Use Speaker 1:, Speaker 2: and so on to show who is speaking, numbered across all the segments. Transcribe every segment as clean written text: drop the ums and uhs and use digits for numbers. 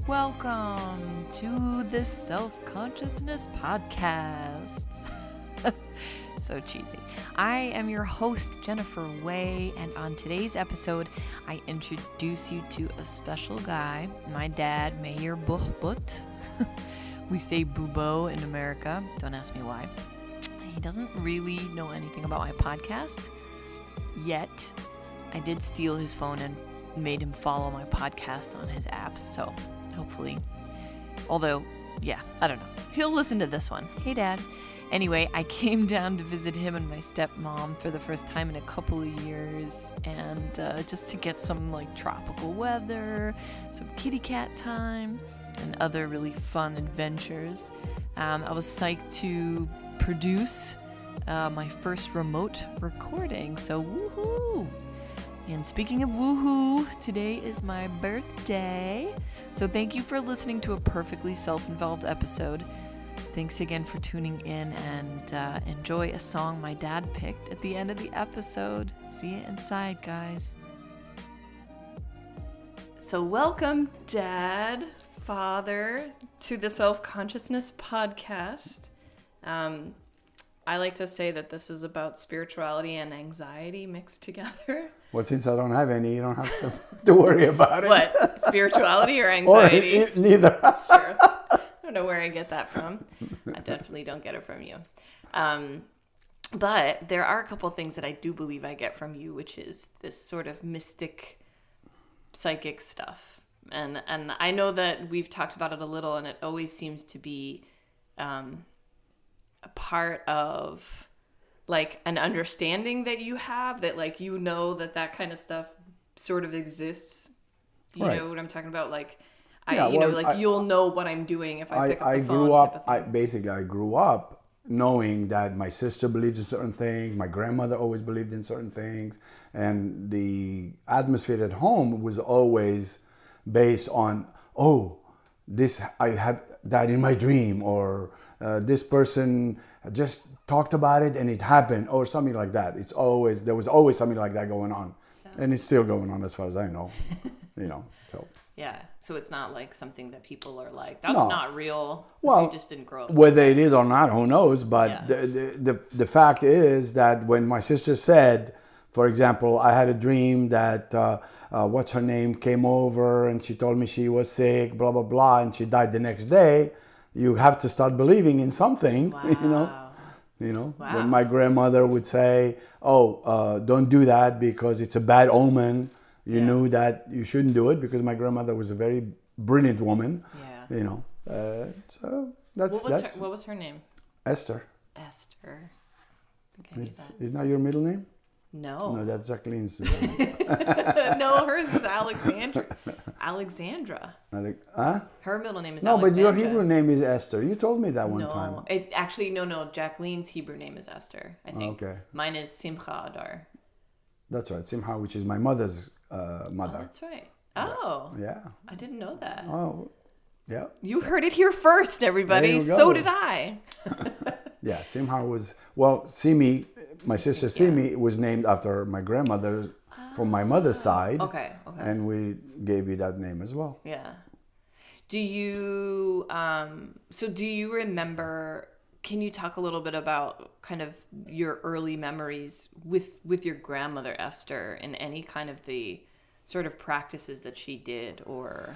Speaker 1: Welcome to the Self-Consciousness Podcast. So cheesy. I am your host, Jennifer Way, and on today's episode, I introduce you to a special guy, my dad, Meir Buchbut. We say Bubo in America. Don't ask me why. He doesn't really know anything about my podcast, yet I did steal his phone and made him follow my podcast on his apps, so hopefully, although, yeah, I don't know. He'll listen to this one. Hey, Dad. Anyway, I came down to visit him and my stepmom for the first time in a couple of years, and just to get some tropical weather, some kitty cat time, and other really fun adventures. I was psyched to produce my first remote recording, so woohoo! And speaking of woohoo, today is my birthday. So thank you for listening to a perfectly self-involved episode. Thanks again for tuning in, and enjoy a song my dad picked at the end of the episode. See you inside, guys. So welcome, Dad, Father, to the Self-Consciousness Podcast. I like to say that this is about spirituality and anxiety mixed together.
Speaker 2: Well, since I don't have any, you don't have to worry about it.
Speaker 1: What? Spirituality or anxiety?
Speaker 2: Or neither.
Speaker 1: That's true. I don't know where I get that from. I definitely don't get it from you. But there are a couple things that I do believe I get from you, which is this sort of mystic, psychic stuff. And I know that we've talked about it a little, and it always seems to be a part of an understanding that you have, that that kind of stuff sort of exists. You
Speaker 2: right.
Speaker 1: know what I'm talking about? You'll know what I'm doing if I pick up the phone.
Speaker 2: I grew up knowing that my sister believed in certain things, my grandmother always believed in certain things, and the atmosphere at home was always based on, I had that in my dream, or this person just talked about it and it happened, or something like that. There was always something like that going on. Yeah. And it's still going on as far as I know. So.
Speaker 1: Yeah, so it's not like something that people are like, that's not real.
Speaker 2: Well,
Speaker 1: you just didn't grow up.
Speaker 2: Whether it is or not, who knows? But
Speaker 1: yeah.
Speaker 2: the fact is that when my sister said, for example, I had a dream that what's her name came over and she told me she was sick, blah, blah, blah, and she died the next day, you have to start believing in something.
Speaker 1: Wow.
Speaker 2: Wow.
Speaker 1: When
Speaker 2: my grandmother would say, don't do that because it's a bad omen. You knew that you shouldn't do it, because my grandmother was a very brilliant woman.
Speaker 1: Yeah.
Speaker 2: So that's
Speaker 1: what was her name?
Speaker 2: Esther.
Speaker 1: Esther.
Speaker 2: Is not your middle name?
Speaker 1: No.
Speaker 2: No, that's Jacqueline's.
Speaker 1: No, hers is Alexandra. Her middle name is Alexandra.
Speaker 2: No, but your Hebrew name is Esther. You told me that one time.
Speaker 1: No. Jacqueline's Hebrew name is Esther, I think.
Speaker 2: Okay.
Speaker 1: Mine is Simcha Adar.
Speaker 2: That's right. Simcha, which is my mother's mother.
Speaker 1: Oh, that's right. Oh.
Speaker 2: Yeah.
Speaker 1: I didn't know that.
Speaker 2: Oh, yeah.
Speaker 1: You heard it here first, everybody. So did I.
Speaker 2: Yeah, Simcha was, Simi, my sister Simi was named after my grandmother from my mother's side.
Speaker 1: Okay.
Speaker 2: And we gave you that name as well.
Speaker 1: Yeah. Do you remember, can you talk a little bit about kind of your early memories with your grandmother Esther, and any kind of the sort of practices that she did, or...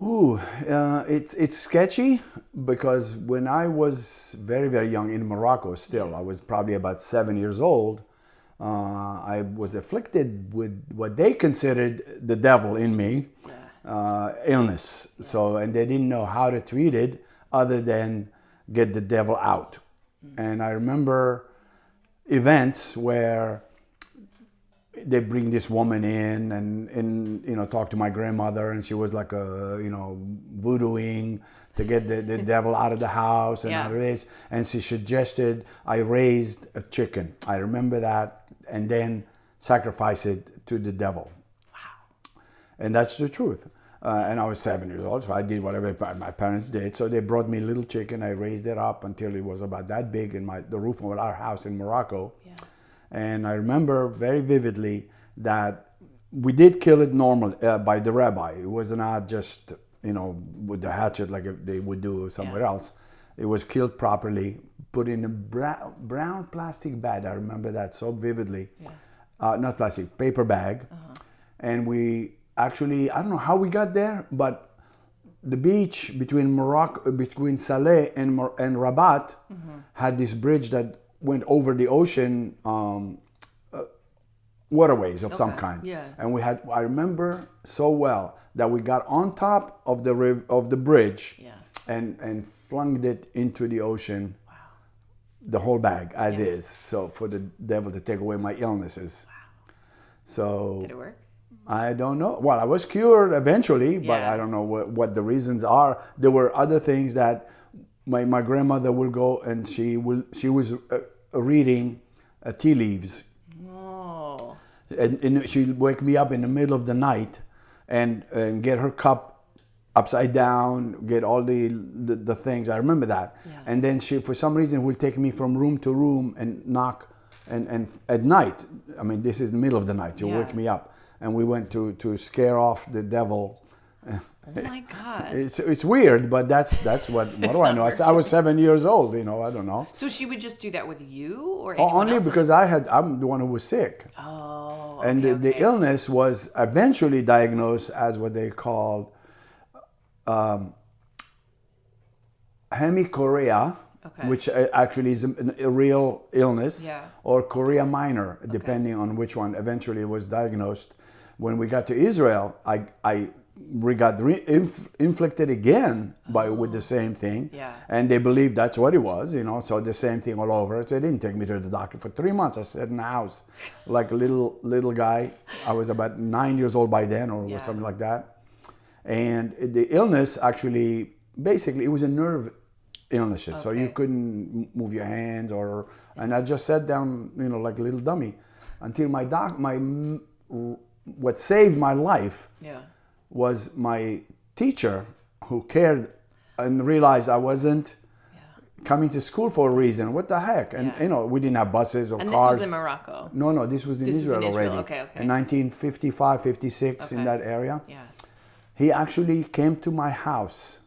Speaker 2: It's sketchy, because when I was very, very young in Morocco still, I was probably about 7 years old, I was afflicted with what they considered the devil in me, illness. Yeah. So, and they didn't know how to treat it other than get the devil out. Mm-hmm. And I remember events where they bring this woman in and talk to my grandmother, and she was like voodooing to get the devil out of the house and out of this. And she suggested I raised a chicken. I remember that, and then sacrifice it to the devil.
Speaker 1: Wow.
Speaker 2: And that's the truth. And I was 7 years old, so I did whatever my parents did. So they brought me a little chicken. I raised it up until it was about that big in the roof of our house in Morocco. Yeah. And I remember very vividly that we did kill it normal by the rabbi. It was not just, with the hatchet like they would do somewhere else. It was killed properly, put in a brown plastic bag. I remember that so vividly. Not plastic, paper bag. And we actually, I don't know how we got there, but the beach between Morocco, between Saleh and Rabat, had this bridge that went over the ocean, waterways of some kind. And I remember so well that we got on top of the bridge and flung it into the ocean. The whole bag as is. So for the devil to take away my illnesses. So
Speaker 1: did it work?
Speaker 2: I don't know. Well, I was cured eventually, but I don't know what the reasons are. There were other things that my grandmother will go and she was reading tea leaves.
Speaker 1: Oh.
Speaker 2: And she'd wake me up in the middle of the night and get her cup upside down, get all the things. I remember that. And then she, for some reason, will take me from room to room and knock. And at night, I mean, this is the middle of the night. She'll wake me up. And we went to scare off the devil.
Speaker 1: Oh my God.
Speaker 2: It's weird, but that's what do I know? I was 7 years old, I don't know.
Speaker 1: So she would just do that with you or anyone
Speaker 2: only
Speaker 1: else?
Speaker 2: Because I'm the one who was sick.
Speaker 1: Oh.
Speaker 2: And the illness was eventually diagnosed as what they called hemichorea, which actually is a real illness, or chorea minor, depending on which one. Eventually it was diagnosed. When we got to Israel, we got inflicted again with the same thing, and they believed that's what it was, so the same thing all over. So they didn't take me to the doctor for 3 months. I sat in the house like a little guy. I was about 9 years old by then, or something like that. And the illness actually, basically, it was a nerve illness. So you couldn't move your hands, and I just sat down, like a little dummy, until what saved my life was my teacher, who cared and realized I wasn't coming to school for a reason. What the heck? And we didn't have buses or cars.
Speaker 1: And this was in Morocco?
Speaker 2: No, this was in Israel already.
Speaker 1: Okay.
Speaker 2: In 1955, 56, in that area. He actually came to my house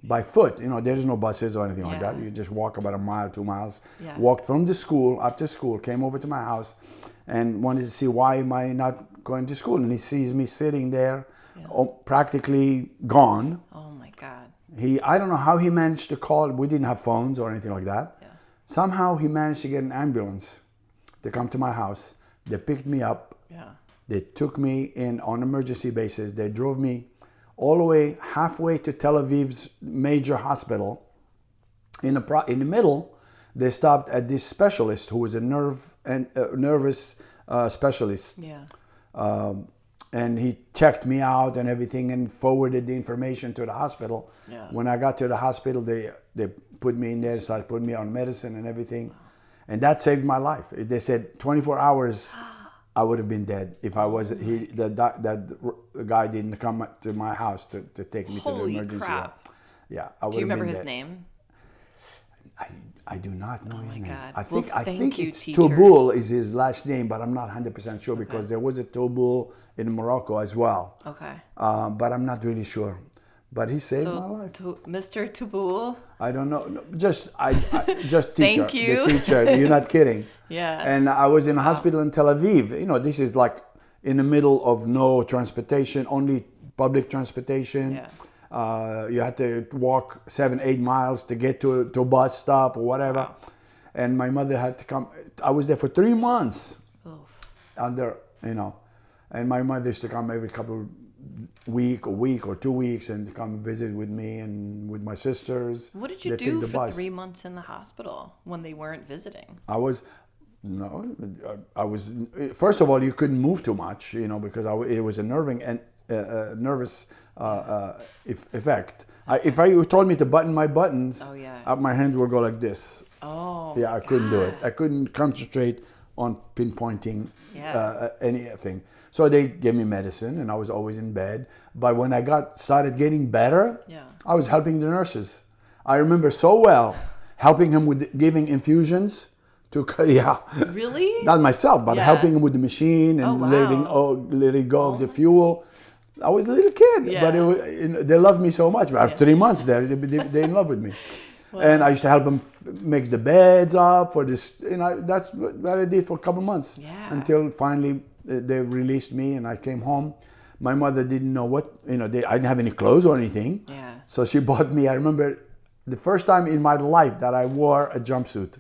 Speaker 2: by foot. There's no buses or anything like that. You just walk about a mile, 2 miles. Walked from the school, after school, came over to my house and wanted to see why am I not going to school. And he sees me sitting there, practically gone.
Speaker 1: Oh my God.
Speaker 2: I don't know how he managed to call. We didn't have phones or anything like that. Somehow he managed to get an ambulance to come to my house. They picked me up. They took me in on emergency basis. They drove me all the way halfway to Tel Aviv's major hospital. In the middle, they stopped at this specialist who was a nervous specialist. And he checked me out and everything and forwarded the information to the hospital. When I got to the hospital, they put me in there, started putting me on medicine and everything. And that saved my life. They said 24 hours I would have been dead if I was that guy didn't come to my house to take me to the emergency room. Yeah, I would have been dead.
Speaker 1: Do you remember his name?
Speaker 2: I do not know his name.
Speaker 1: God.
Speaker 2: I think it's
Speaker 1: teacher.
Speaker 2: Tobul is his last name, but I'm not 100% sure because there was a Tobul in Morocco as well. But I'm not really sure. But he saved my life.
Speaker 1: Mr. Tobul?
Speaker 2: I don't know. No, just teacher.
Speaker 1: Thank you.
Speaker 2: The teacher. You're not kidding.
Speaker 1: Yeah.
Speaker 2: And I was in a hospital in Tel Aviv. This is like in the middle of no transportation, only public transportation. You had to walk 7-8 miles to get to a bus stop or whatever. And my mother had to come. I was there for 3 months. And my mother used to come every couple of week or 2 weeks and come visit with me and with my sisters.
Speaker 1: What did you do for 3 months in the hospital when they weren't visiting?
Speaker 2: I was first of all, you couldn't move too much, because it was a nervous effect. If you told me to button my buttons, my hands would go like this. I couldn't do it. I couldn't concentrate on pinpointing anything. So they gave me medicine, and I was always in bed. But when I started getting better, I was helping the nurses. I remember so well helping him with giving infusions.
Speaker 1: Really?
Speaker 2: Not myself, but helping him with the machine and letting go of the fuel. I was a little kid,
Speaker 1: Yeah.
Speaker 2: but they loved me so much. But after 3 months there, they in love with me.
Speaker 1: Wow.
Speaker 2: And I used to help them make the beds up for this. That's what I did for a couple months.
Speaker 1: Yeah.
Speaker 2: Until finally they released me and I came home. My mother didn't know what, I didn't have any clothes or anything.
Speaker 1: Yeah.
Speaker 2: So she bought me, I remember the first time in my life that I wore a jumpsuit.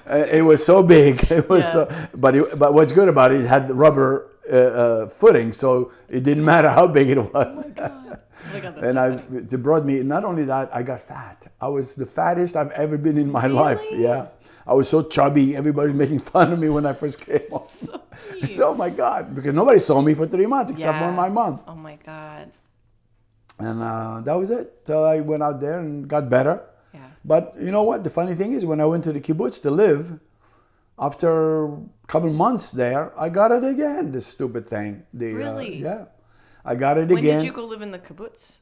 Speaker 2: It was so big. It was but what's good about it had rubber footing, so it didn't matter how big it was.
Speaker 1: Oh my God. That's
Speaker 2: And
Speaker 1: so funny.
Speaker 2: they brought me, not only that, I got fat. I was the fattest I've ever been in my life. Yeah. I was so chubby. Everybody was making fun of me when I first came home.
Speaker 1: So
Speaker 2: Oh my God, because nobody saw me for 3 months except for my mom.
Speaker 1: Oh my God.
Speaker 2: And that was it. So I went out there and got better.
Speaker 1: Yeah.
Speaker 2: But you know what? The funny thing is, when I went to the kibbutz to live, after a couple months there, I got it again, this stupid thing.
Speaker 1: Really?
Speaker 2: Yeah. I got it
Speaker 1: When
Speaker 2: again.
Speaker 1: did you go live in the kibbutz?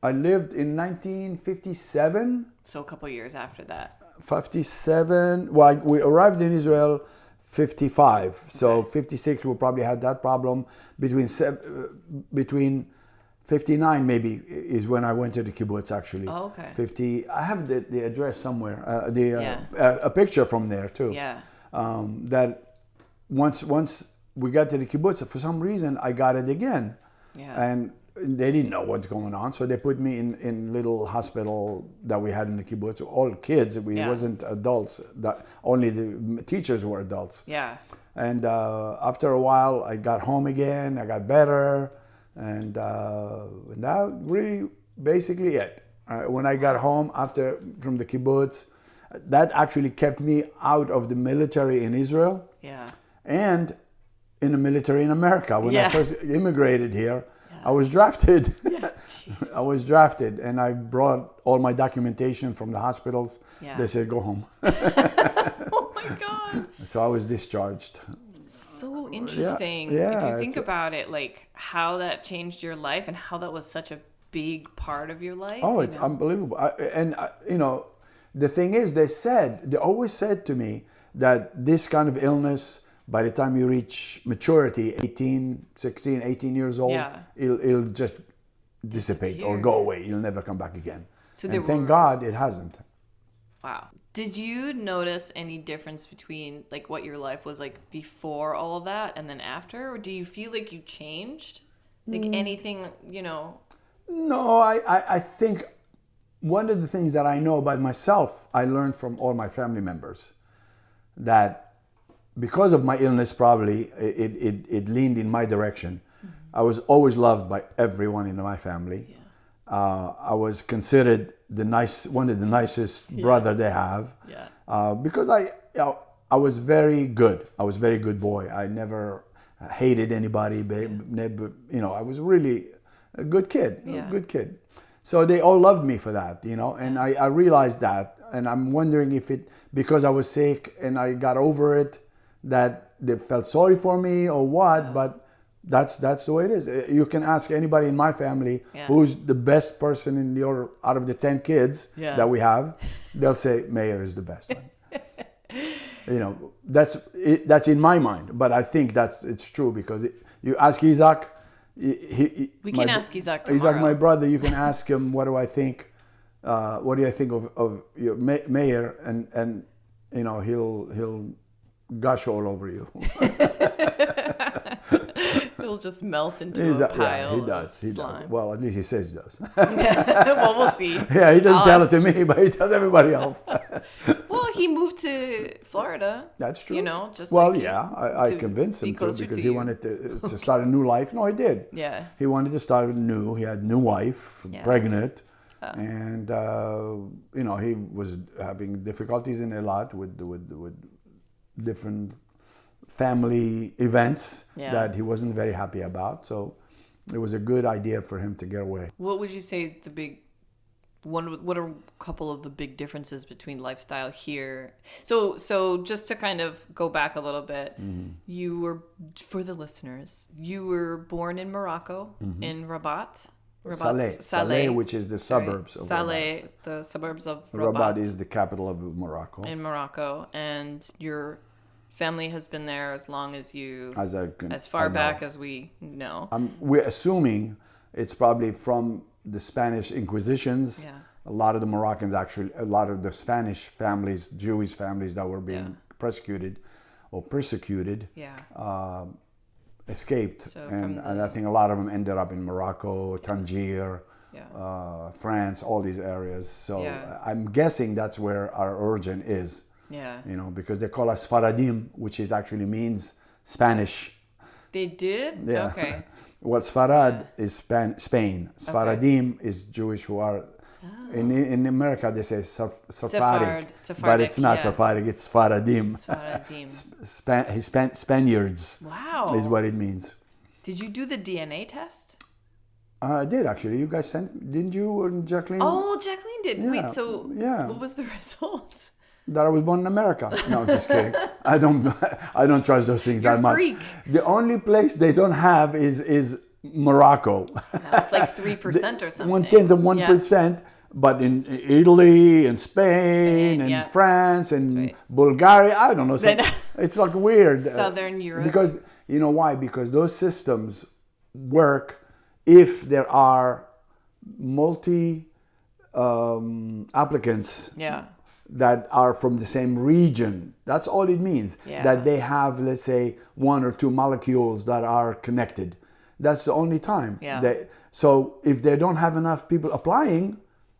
Speaker 2: I lived in 1957.
Speaker 1: So a couple years after that.
Speaker 2: 57. Well, we arrived in Israel 55. So 56, we probably had that problem. Between 59 maybe is when I went to the kibbutz, actually.
Speaker 1: Oh, okay.
Speaker 2: 50. I have the address somewhere. A picture from there too.
Speaker 1: Yeah.
Speaker 2: That once we got to the kibbutz, for some reason I got it again.
Speaker 1: Yeah.
Speaker 2: And they didn't know what's going on, so they put me in little hospital that we had in the kibbutz. All kids, we wasn't adults. That only the teachers were adults.
Speaker 1: Yeah.
Speaker 2: And after a while, I got home again. I got better, and now really basically it. When I got home from the kibbutz, that actually kept me out of the military in Israel.
Speaker 1: Yeah.
Speaker 2: And in the military in America. When I first immigrated here, I was drafted.
Speaker 1: Yeah.
Speaker 2: I was drafted, and I brought all my documentation from the hospitals.
Speaker 1: Yeah.
Speaker 2: They said, go home.
Speaker 1: Oh my God.
Speaker 2: So I was discharged.
Speaker 1: So interesting.
Speaker 2: Yeah,
Speaker 1: if you think about it, like how that changed your life and how that was such a big part of your life.
Speaker 2: Oh, it's unbelievable. The thing is, they always said to me that this kind of illness, by the time you reach maturity, 18 years old, it'll just dissipate or go away. You'll never come back again. So thank God it hasn't.
Speaker 1: Wow. Did you notice any difference between like what your life was like before all of that and then after? Or do you feel like you changed? Like anything,
Speaker 2: No, I think one of the things that I know about myself, I learned from all my family members. That because of my illness, probably, it leaned in my direction. Mm-hmm. I was always loved by everyone in my family. Yeah. I was considered one of the nicest brother they have. Yeah. Because I was very good. I was a very good boy. I never hated anybody. Never, I was really a good kid. Yeah. A good kid. So they all loved me for that, and I realized that. And I'm wondering if because I was sick and I got over it, that they felt sorry for me or what, but that's the way it is. You can ask anybody in my family who's the best person out of the 10 kids that we have, they'll say Meir is the best one. That's in my mind, but I think it's true because you ask Isaac.
Speaker 1: We can ask Isaac tomorrow.
Speaker 2: Isaac, my brother, you can ask him, what do I think? What do I think of your Meir? And he'll gush all over you.
Speaker 1: He'll just melt into a pile.
Speaker 2: Yeah, he does. He
Speaker 1: slime.
Speaker 2: does. Well, at least he says he does.
Speaker 1: Well, we'll see.
Speaker 2: Yeah, he doesn't tell it to me, but he tells everybody else.
Speaker 1: Well, he moved to Florida.
Speaker 2: That's true. I convinced him to because he wanted to start a new life. No, he did.
Speaker 1: Yeah.
Speaker 2: He wanted to start new. He had a new wife, pregnant. And he was having difficulties in a lot with different family events that he wasn't very happy about. So it was a good idea for him to get away.
Speaker 1: What would you say what are a couple of the big differences between lifestyle here? So just to kind of go back a little bit, you were, for the listeners, you were born in Morocco, in Rabat.
Speaker 2: Saleh, which is the suburbs of
Speaker 1: Saleh,
Speaker 2: Rabat.
Speaker 1: The suburbs of Rabat.
Speaker 2: Rabat is the capital of Morocco.
Speaker 1: In Morocco. And your family has been there as long as you, as
Speaker 2: I
Speaker 1: far
Speaker 2: know.
Speaker 1: back as we know.
Speaker 2: We're assuming it's probably from the Spanish Inquisitions.
Speaker 1: Yeah.
Speaker 2: A lot of the Moroccans actually, a lot of the Spanish families, Jewish families that were being persecuted, escaped.
Speaker 1: So
Speaker 2: And I think a lot of them ended up in Morocco, Tangier, France, all these areas. So I'm guessing that's where our origin is.
Speaker 1: Yeah.
Speaker 2: You know, because they call us Faradim, which is actually means Spanish.
Speaker 1: They did?
Speaker 2: Yeah.
Speaker 1: Okay.
Speaker 2: Well, Sfarad is Spain. Sfaradim is Jewish who are... In America, they say Sephardic, but it's not Sephardic, it's Sfaradim. Spaniards.
Speaker 1: Wow.
Speaker 2: Is what it means.
Speaker 1: Did you do the DNA test?
Speaker 2: I did, actually. You guys didn't you, Jacqueline?
Speaker 1: Oh, Jacqueline did.
Speaker 2: Yeah.
Speaker 1: Wait, so what was the result?
Speaker 2: That I was born in America. No, just kidding. I don't trust those things that much.
Speaker 1: Greek.
Speaker 2: The only place they don't have is Morocco.
Speaker 1: It's like 3% or something.
Speaker 2: 1/10 of 1%. But in Italy and Spain and France and Bulgaria, I don't know. It's like weird.
Speaker 1: Southern Europe.
Speaker 2: Because, you know why? Because those systems work if there are multi applicants that are from the same region. That's all it means. That they have, let's say, 1 or 2 molecules that are connected. That's the only time. So if they don't have enough people applying,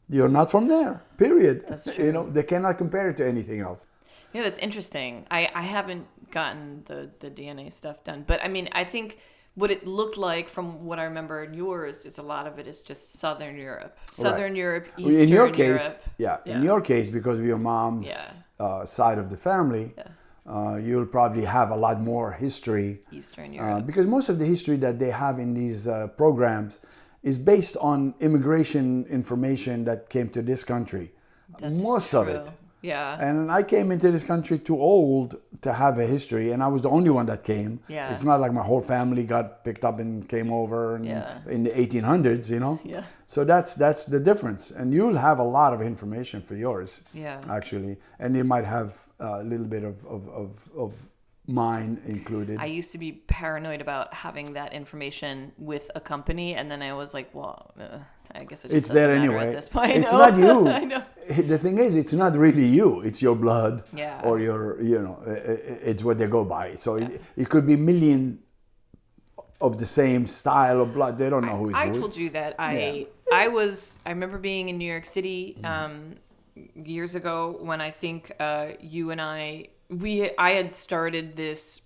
Speaker 2: you're not from there, period.
Speaker 1: That's true.
Speaker 2: You know, they cannot compare it to anything else.
Speaker 1: Yeah, that's interesting. I haven't gotten the DNA stuff done. But I mean, I think what it looked like from what I remember in yours is a lot of it is just Southern Europe. Southern Europe, Eastern
Speaker 2: in your case,
Speaker 1: Europe.
Speaker 2: In your case, because of your mom's side of the family, you'll probably have a lot more history.
Speaker 1: Eastern Europe.
Speaker 2: Because most of the history that they have in these programs is based on immigration information that came to this country.
Speaker 1: That's
Speaker 2: most
Speaker 1: true.
Speaker 2: of it.
Speaker 1: Yeah.
Speaker 2: And I came into this country too old to have a history, and I was the only one that came.
Speaker 1: Yeah.
Speaker 2: It's not like my whole family got picked up and came over in the 1800s, you know?
Speaker 1: Yeah.
Speaker 2: So that's the difference. And you'll have a lot of information for yours, actually. And you might have a little bit of mine included.
Speaker 1: I used to be paranoid about having that information with a company, and then I was like, well, I guess it just
Speaker 2: it's
Speaker 1: doesn't
Speaker 2: there
Speaker 1: matter
Speaker 2: anyway.
Speaker 1: At this point.
Speaker 2: It's not you.
Speaker 1: I know.
Speaker 2: The thing is, it's not really you. It's your blood, or your, it's what they go by. So it could be a million of the same style of blood. They don't know who is who.
Speaker 1: I told you that I remember being in New York City years ago when I think you and I had started this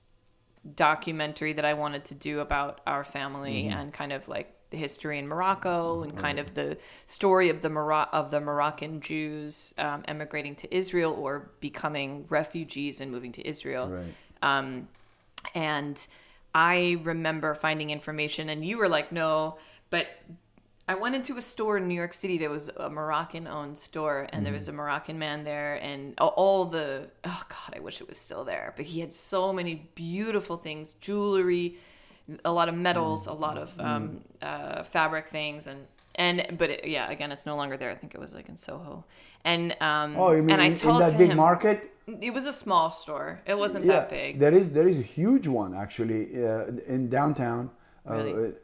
Speaker 1: documentary that I wanted to do about our family and kind of like the history in Morocco and kind of the story of the Moroccan Jews emigrating to Israel or becoming refugees and moving to Israel.
Speaker 2: Right.
Speaker 1: And I remember finding information, and you were like, no, but I went into a store in New York City. There was a Moroccan-owned store, and there was a Moroccan man there, and oh God, I wish it was still there. But he had so many beautiful things, jewelry, a lot of metals, a lot of fabric things, again, it's no longer there. I think it was like in Soho, and
Speaker 2: you mean
Speaker 1: and I
Speaker 2: in
Speaker 1: told
Speaker 2: that
Speaker 1: to
Speaker 2: big
Speaker 1: him,
Speaker 2: market?
Speaker 1: It was a small store. It wasn't that big.
Speaker 2: There is a huge one actually in downtown.
Speaker 1: Really?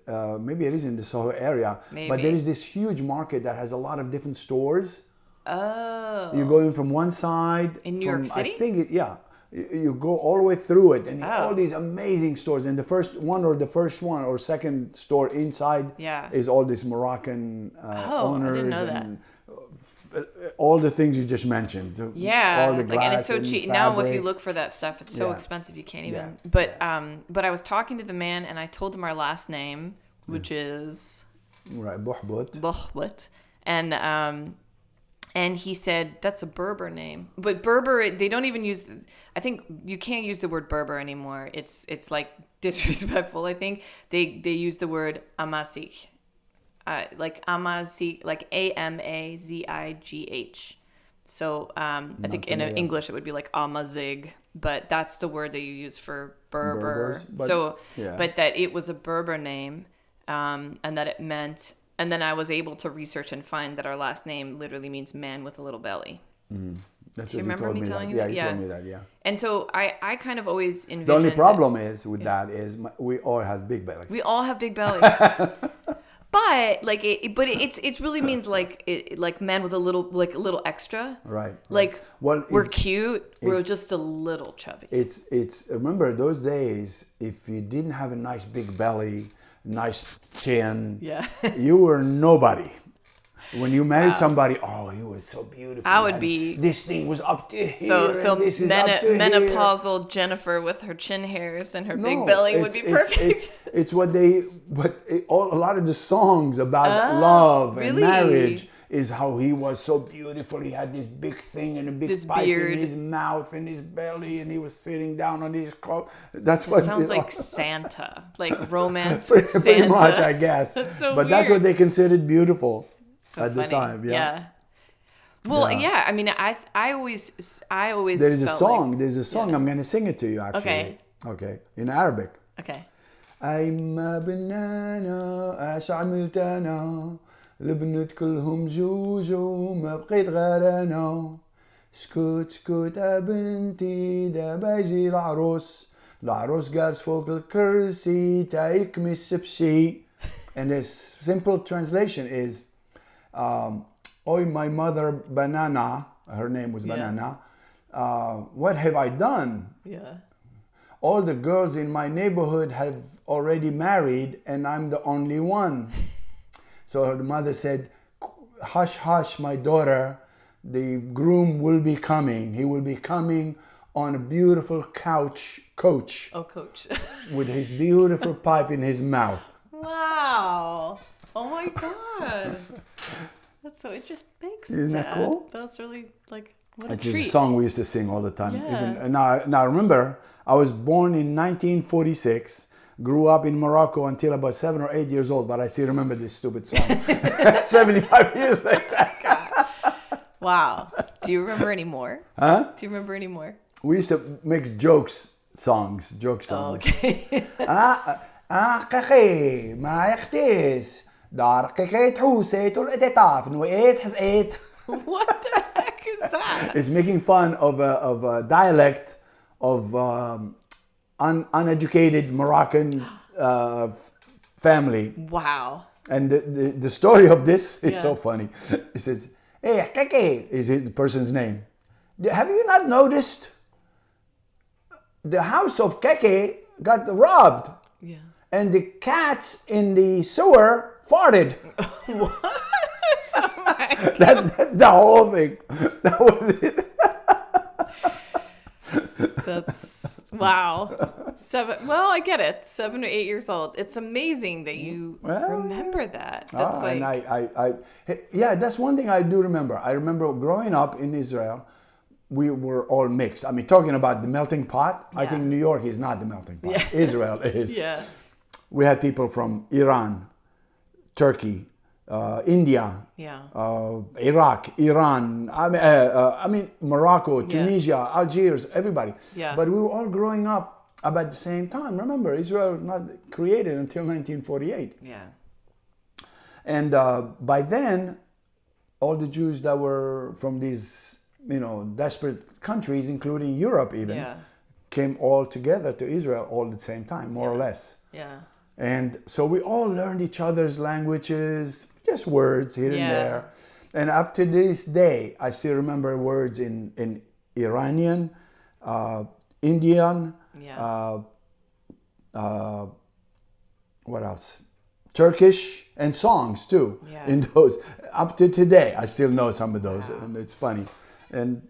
Speaker 2: Maybe it is in the Soho area.
Speaker 1: Maybe.
Speaker 2: But there is this huge market that has a lot of different stores.
Speaker 1: Oh.
Speaker 2: You go in from one side.
Speaker 1: In New York City?
Speaker 2: I think you go all the way through it, and all these amazing stores. And the first one or second store inside is all these Moroccan owners.
Speaker 1: I didn't know
Speaker 2: and all the things you just mentioned. All the glass
Speaker 1: and it's so cheap now. If you look for that stuff, it's so expensive you can't even. But I was talking to the man, and I told him our last name, which is
Speaker 2: Bohbut.
Speaker 1: And he said that's a Berber name, but Berber they don't even use. I think you can't use the word Berber anymore. It's like disrespectful. I think they use the word Amazigh. Like Amazigh, like Amazigh. So I think in English it would be like Amazigh, but that's the word that you use for Berber. But that it was a Berber name, and that it meant. And then I was able to research and find that our last name literally means man with a little belly.
Speaker 2: That's
Speaker 1: Do you
Speaker 2: what
Speaker 1: remember me telling you
Speaker 2: that.
Speaker 1: that?
Speaker 2: Yeah, you told me that, yeah.
Speaker 1: And so I kind of always envisioned
Speaker 2: The only problem is with that is we all have big bellies.
Speaker 1: we all have big bellies. But it really means like men with a little extra.
Speaker 2: Right.
Speaker 1: Like
Speaker 2: well,
Speaker 1: we're cute, we're just a little chubby.
Speaker 2: It's remember those days, if you didn't have a nice big belly, nice chin, you were nobody. When you married somebody, oh, you were so beautiful.
Speaker 1: I would be.
Speaker 2: This thing was up to here.
Speaker 1: So
Speaker 2: this is up to
Speaker 1: menopausal
Speaker 2: here.
Speaker 1: Jennifer with her chin hairs and her big belly would be perfect.
Speaker 2: It's what a lot of the songs about love and marriage is how he was so beautiful. He had this big thing and a big pipe
Speaker 1: beard
Speaker 2: in his mouth and his belly, and he was sitting down on his coat. That's what
Speaker 1: sounds like Santa, like romance with Santa.
Speaker 2: Pretty much, I guess.
Speaker 1: That's so
Speaker 2: but
Speaker 1: weird.
Speaker 2: That's what they considered beautiful.
Speaker 1: So
Speaker 2: at
Speaker 1: funny.
Speaker 2: the time, yeah.
Speaker 1: Well, yeah. I mean, I always.
Speaker 2: There's a song.
Speaker 1: Like,
Speaker 2: there's a song. I'm gonna sing it to you actually.
Speaker 1: Okay.
Speaker 2: Okay. In Arabic.
Speaker 1: Okay.
Speaker 2: أيما بنانا ايش عملت انا البنات كلهم جوجو ما بقيت غير انا سكوت سكوت يا بنتي دا بيجي العروس جالس فوق الكرسي تايك مش بشي. And the simple translation is, "Oi, my mother, Banana." Her name was Banana. What have I done?
Speaker 1: Yeah.
Speaker 2: All the girls in my neighborhood have already married, and I'm the only one. So her mother said, "Hush, hush, my daughter. The groom will be coming. He will be coming on a beautiful coach."
Speaker 1: Oh, coach.
Speaker 2: With his beautiful pipe in his mouth.
Speaker 1: Wow. Oh my God. That's so interesting. Thanks,
Speaker 2: Isn't that cool?
Speaker 1: That was really like, what a
Speaker 2: It's
Speaker 1: treat.
Speaker 2: just a song we used to sing all the time.
Speaker 1: Yeah.
Speaker 2: Even, now remember, I was born in 1946, grew up in Morocco until about 7 or 8 years old, but I still remember this stupid song 75 years later.
Speaker 1: God. Wow. Do you remember any more?
Speaker 2: Huh?
Speaker 1: Do you remember any more?
Speaker 2: We used to make joke songs.
Speaker 1: Oh, okay.
Speaker 2: قخي ما يختيس دار قخي تحوسيت والاتطاف نويس حسيت.
Speaker 1: What the heck is that?
Speaker 2: It's making fun of a dialect of uneducated Moroccan family.
Speaker 1: Wow.
Speaker 2: And the story of this is so funny. It says, "Hey, Keke," is the person's name. Have you not noticed the house of Keke got robbed?
Speaker 1: Yeah.
Speaker 2: And the cats in the sewer farted.
Speaker 1: What? Oh my God.
Speaker 2: That's the whole thing. That was it.
Speaker 1: That's wow. Well, I get it. 7 or 8 years old. It's amazing that you remember that. That's like.
Speaker 2: And yeah, that's one thing I do remember. I remember growing up in Israel, we were all mixed. I mean, talking about the melting pot, I think New York is not the melting pot.
Speaker 1: Yeah.
Speaker 2: Israel is.
Speaker 1: Yeah.
Speaker 2: We had people from Iran, Turkey, India, Iraq, Iran, I mean Morocco, Tunisia, Algiers, everybody.
Speaker 1: Yeah.
Speaker 2: But we were all growing up about the same time. Remember, Israel was not created until 1948.
Speaker 1: Yeah.
Speaker 2: And by then, all the Jews that were from these, desperate countries, including Europe even, came all together to Israel all at the same time, more or less.
Speaker 1: Yeah.
Speaker 2: And so we all learned each other's languages, just words here and there. And up to this day, I still remember words in Iranian, Indian, what else? Turkish, and songs too. Yeah. In those, up to today, I still know some of those, and it's funny. And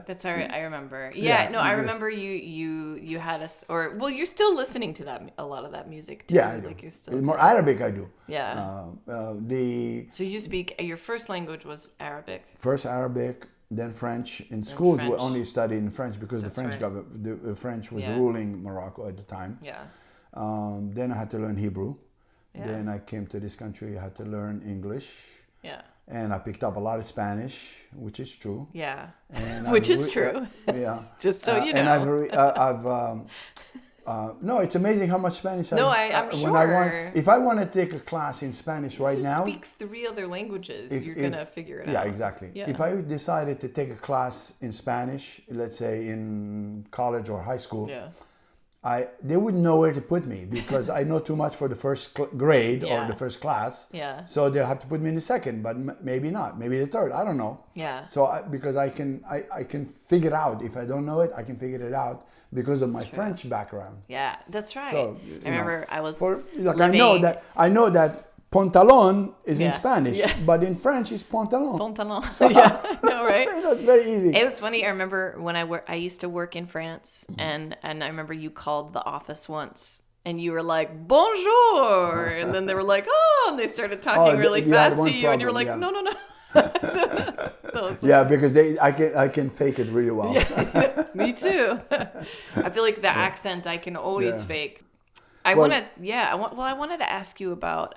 Speaker 1: that's all right. I remember. Yeah, no, I remember you had us, you're still listening to a lot of that music too.
Speaker 2: Yeah, I do.
Speaker 1: Like you're still
Speaker 2: more Arabic. I do.
Speaker 1: Yeah.
Speaker 2: So
Speaker 1: you speak. Your first language was Arabic.
Speaker 2: First Arabic, then French. In schools, we only studied in French because the French was ruling Morocco at the time.
Speaker 1: Yeah.
Speaker 2: Then I had to learn Hebrew.
Speaker 1: Yeah.
Speaker 2: Then I came to this country. I had to learn English.
Speaker 1: Yeah.
Speaker 2: And I picked up a lot of Spanish, which is true.
Speaker 1: Yeah.
Speaker 2: And
Speaker 1: which is true.
Speaker 2: Yeah.
Speaker 1: Just so you know.
Speaker 2: And I've No, it's amazing how much Spanish
Speaker 1: No, I'm sure.
Speaker 2: If I want to take a class in Spanish right
Speaker 1: you
Speaker 2: now,
Speaker 1: speak 3 other languages, you're going to figure it out.
Speaker 2: Yeah, exactly.
Speaker 1: Yeah.
Speaker 2: If I decided to take a class in Spanish, let's say in college or high school, they wouldn't know where to put me because I know too much for the first grade or the first class.
Speaker 1: Yeah.
Speaker 2: So they'll have to put me in the second, but maybe not, maybe the third. I don't know.
Speaker 1: Yeah.
Speaker 2: So because I can figure it out. If I don't know it, I can figure it out because of my French background.
Speaker 1: Yeah, that's right.
Speaker 2: So,
Speaker 1: I remember I was
Speaker 2: living... I know that pantalon is in Spanish, but in French it's pantalon.
Speaker 1: Pantalon. Yeah, I know, right?
Speaker 2: It's very easy.
Speaker 1: It was funny. I remember when I used to work in France, and I remember you called the office once, and you were like, bonjour, and then they were like, oh, and they stared talking really fast to you, and you were like, no.
Speaker 2: Yeah, because I can fake it really well.
Speaker 1: Yeah, me too. I feel like the accent I can always fake. I wanted to ask you about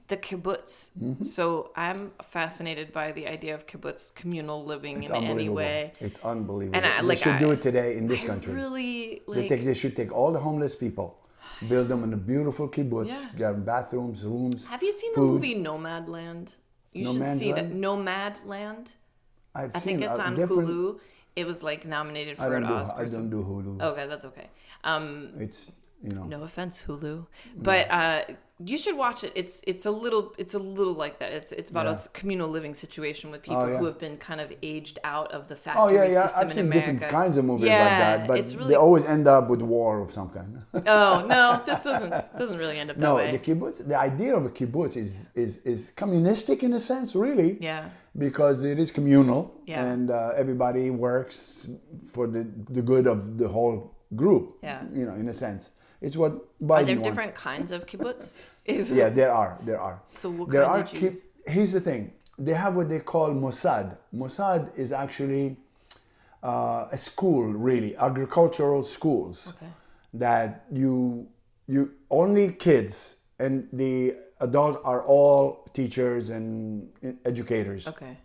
Speaker 1: the kibbutz. Mm-hmm. So I'm fascinated by the idea of kibbutz, communal living in any way.
Speaker 2: It's unbelievable.
Speaker 1: And
Speaker 2: they should do it today in this country.
Speaker 1: Really,
Speaker 2: they should take all the homeless people, build them in a beautiful kibbutz, get bathrooms, rooms.
Speaker 1: Have you seen the movie Nomadland? You should see that. Nomadland. I think it's on Hulu. It was like nominated for an Oscar.
Speaker 2: I don't do Hulu.
Speaker 1: Okay, that's okay.
Speaker 2: It's no
Speaker 1: offense, Hulu, but you should watch it. It's a little like that. It's about a communal living situation with people who have been kind of aged out of the factory system
Speaker 2: I've
Speaker 1: in
Speaker 2: seen
Speaker 1: America.
Speaker 2: different kinds of movies like that, but they always end up with war of some kind.
Speaker 1: Oh no, this doesn't really end up that way.
Speaker 2: No, the kibbutz. The idea of a kibbutz is communistic in a sense, really.
Speaker 1: Yeah.
Speaker 2: Because it is communal, and everybody works for the good of the whole group.
Speaker 1: Yeah.
Speaker 2: In a sense. It's what Biden
Speaker 1: Are there
Speaker 2: wants.
Speaker 1: different kinds of kibbutz?
Speaker 2: Yeah, there are.
Speaker 1: So what kind did you...
Speaker 2: Here's the thing. They have what they call Mossad. Mossad is actually a school, really, agricultural schools. Okay. That you only kids and the adults are all teachers and educators.
Speaker 1: Okay.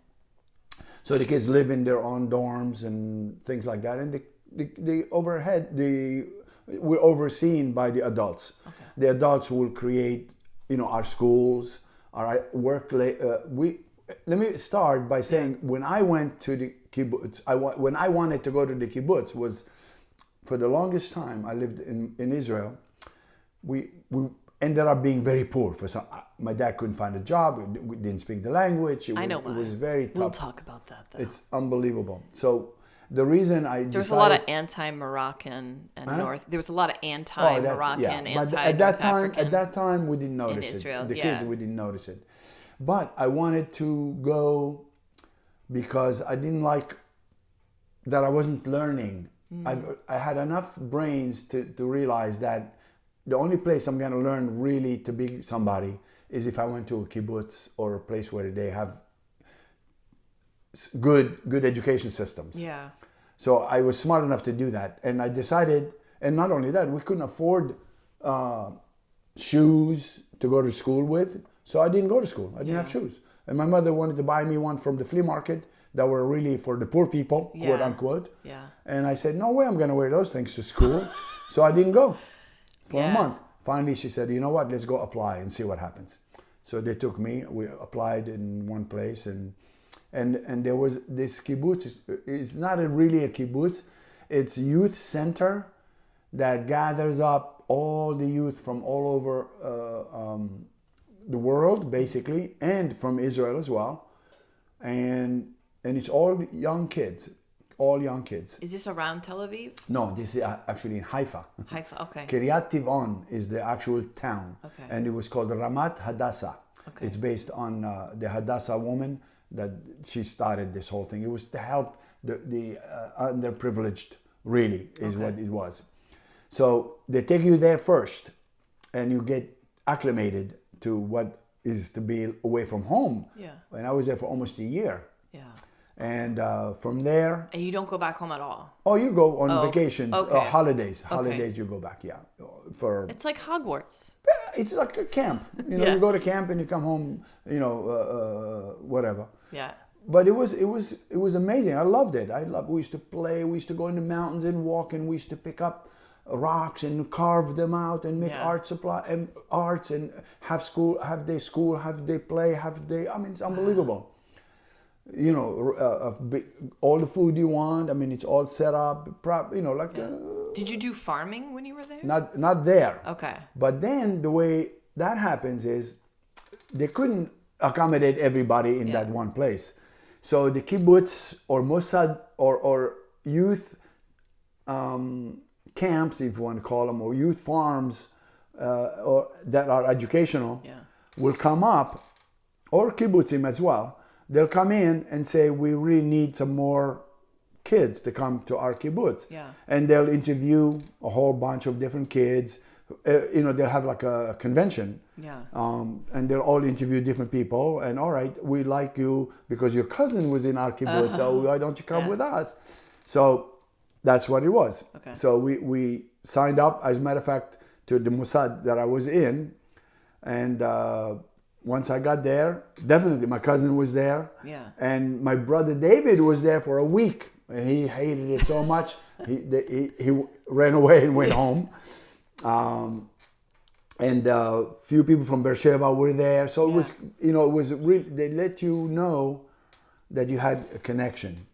Speaker 2: So the kids live in their own dorms and things like that, and we're overseen by the adults. Okay. The adults will create, our schools, our work. Let me start by saying when I went to the kibbutz, when I wanted to go to the kibbutz was, for the longest time I lived in Israel. We ended up being very poor. My dad couldn't find a job. We didn't speak the language. It was very tough.
Speaker 1: We'll talk about that though.
Speaker 2: It's unbelievable. So. The reason
Speaker 1: there's a lot of anti-Moroccan and there was a lot of anti-Moroccan,
Speaker 2: at that time we didn't notice
Speaker 1: in Israel,
Speaker 2: it. The kids, we didn't notice it. But I wanted to go because I didn't like that I wasn't learning. I had enough brains to realize that the only place I'm going to learn really to be somebody is if I went to a kibbutz or a place where they have good education systems.
Speaker 1: Yeah.
Speaker 2: So I was smart enough to do that, and I decided. And not only that, we couldn't afford shoes to go to school with, so I didn't go to school. I didn't have shoes, and my mother wanted to buy me one from the flea market that were really for the poor people, quote unquote.
Speaker 1: Yeah.
Speaker 2: And I said, no way, I'm going to wear those things to school. So I didn't go for a month. Finally, she said, you know what? Let's go apply and see what happens. So they took me. We applied in one place, and there was this kibbutz. It's not really a kibbutz. It's a youth center that gathers up all the youth from all over the world, basically, and from Israel as well. And it's all young kids. Is
Speaker 1: this around Tel Aviv?
Speaker 2: No, this is actually in Haifa.
Speaker 1: Haifa, okay.
Speaker 2: Kiryat Tivon is the actual town.
Speaker 1: Okay.
Speaker 2: And it was called Ramat Hadassah.
Speaker 1: Okay.
Speaker 2: It's based on the Hadassah woman that she started this whole thing. It was to help the underprivileged, really, is what it was. So they take you there first, and you get acclimated to what is to be away from home.
Speaker 1: Yeah.
Speaker 2: And I was there for almost a year.
Speaker 1: Yeah.
Speaker 2: And from there...
Speaker 1: And you don't go back home at all?
Speaker 2: Oh, you go on vacations,
Speaker 1: okay.
Speaker 2: Holidays. Holidays you go back,
Speaker 1: It's like Hogwarts.
Speaker 2: It's like a camp. You go to camp and you come home, whatever.
Speaker 1: Yeah.
Speaker 2: But it was amazing. I loved it. We used to play. We used to go in the mountains and walk, and we used to pick up rocks and carve them out and make
Speaker 1: Yeah.
Speaker 2: art supply and arts and have school, have day play, have day. I mean, it's unbelievable. You know, all the food you want. I mean, it's all set up.
Speaker 1: Did you do farming when you were there?
Speaker 2: Not there.
Speaker 1: Okay.
Speaker 2: But then the way that happens is they couldn't accommodate everybody in that one place. So the kibbutz or Mossad or youth camps, if you want to call them, or youth farms or that are educational, will come up, or kibbutzim as well. They'll come in and say, we really need some more kids to come to our kibbutz.
Speaker 1: Yeah.
Speaker 2: And they'll interview a whole bunch of different kids. They'll have like a convention.
Speaker 1: Yeah.
Speaker 2: And they'll all interview different people. And all right, we like you because your cousin was in our kibbutz, so why don't you come with us? So that's what it was.
Speaker 1: Okay.
Speaker 2: So we signed up, as a matter of fact, to the Mossad that I was in. And once I got there, definitely my cousin was there.
Speaker 1: Yeah.
Speaker 2: And my brother David was there for a week. And he hated it so much, he ran away and went home. And a few people from Beersheba were there. So it was, it was really, they let you know that you had a connection.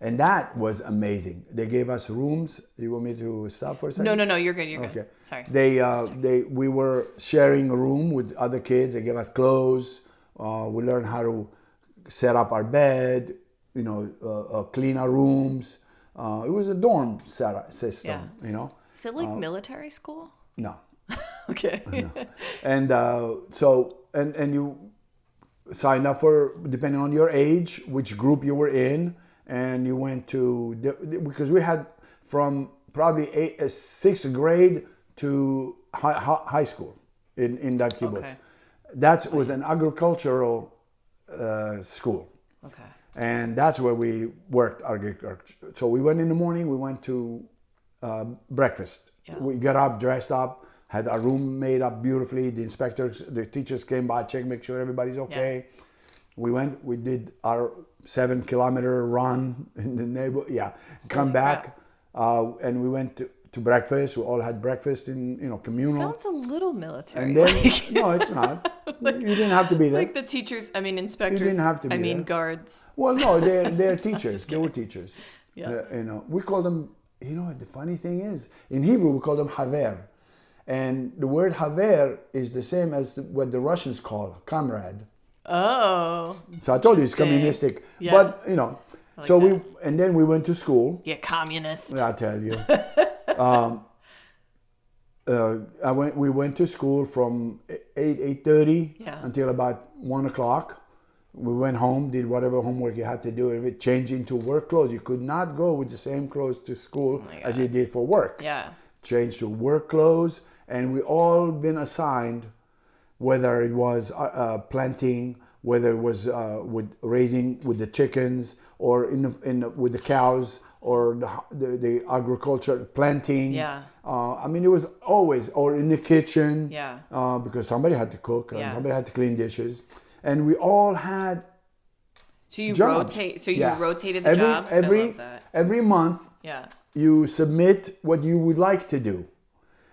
Speaker 2: And that was amazing. They gave us rooms. You want me to stop for a second?
Speaker 1: No, you're good. You're
Speaker 2: Okay.
Speaker 1: good. Sorry.
Speaker 2: We were sharing a room with other kids. They gave us clothes. We learned how to set up our bed, clean our rooms. It was a dorm system,
Speaker 1: Is it like military school?
Speaker 2: No.
Speaker 1: Okay.
Speaker 2: No. And and you signed up for, depending on your age, which group you were in. And you went to, because we had from probably 6th grade to high school in that kibbutz.
Speaker 1: Okay.
Speaker 2: That was an agricultural school.
Speaker 1: Okay.
Speaker 2: And that's where we worked agriculture. So we went in the morning, we went to breakfast.
Speaker 1: Yeah.
Speaker 2: We got up, dressed up, had our room made up beautifully. The inspectors, the teachers came by, checked, make sure everybody's okay. Yeah. We did our 7-kilometer run in the neighborhood. Yeah, come back, and we went to breakfast. We all had breakfast in communal.
Speaker 1: Sounds a little military.
Speaker 2: And then no, it's not. You didn't have to be there.
Speaker 1: Like the teachers, inspectors.
Speaker 2: You didn't have to be there.
Speaker 1: Guards.
Speaker 2: Well, no, they're teachers. They were teachers.
Speaker 1: Yeah.
Speaker 2: We call them. The funny thing is, in Hebrew we call them haver, and the word haver is the same as what the Russians call comrade.
Speaker 1: Oh.
Speaker 2: So I told you it's communistic. Yeah. But, like so that. And then we went to school.
Speaker 1: Yeah, communist.
Speaker 2: I tell you. We went to school from 8:30 until about 1 o'clock. We went home, did whatever homework you had to do, and changed into work clothes. You could not go with the same clothes to school as you did for work.
Speaker 1: Yeah.
Speaker 2: Changed to work clothes, and we all been assigned, whether it was planting, whether it was with raising with the chickens, or with the cows, or the agriculture planting.
Speaker 1: Yeah.
Speaker 2: It was always, or in the kitchen.
Speaker 1: Yeah.
Speaker 2: Because somebody had to cook, and somebody had to clean dishes, and we all had.
Speaker 1: So you
Speaker 2: jobs.
Speaker 1: Rotated the jobs. I love that.
Speaker 2: Every month.
Speaker 1: Yeah.
Speaker 2: You submit what you would like to do,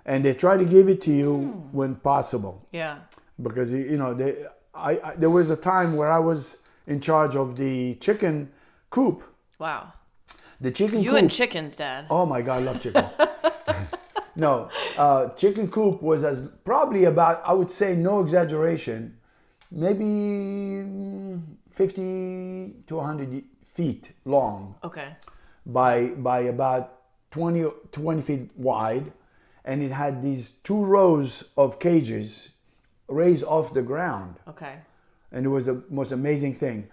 Speaker 2: and they try to give it to you when possible.
Speaker 1: Yeah.
Speaker 2: Because there was a time where I was in charge of the chicken coop.
Speaker 1: Wow.
Speaker 2: The chicken
Speaker 1: coop. You and chickens, Dad.
Speaker 2: Oh my God, I love chickens. No, chicken coop was probably about, I would say, no exaggeration, maybe 50 to 100 feet long.
Speaker 1: Okay.
Speaker 2: By about 20 feet wide, and it had these 2 rows of cages raised off the ground.
Speaker 1: Okay.
Speaker 2: And it was the most amazing thing.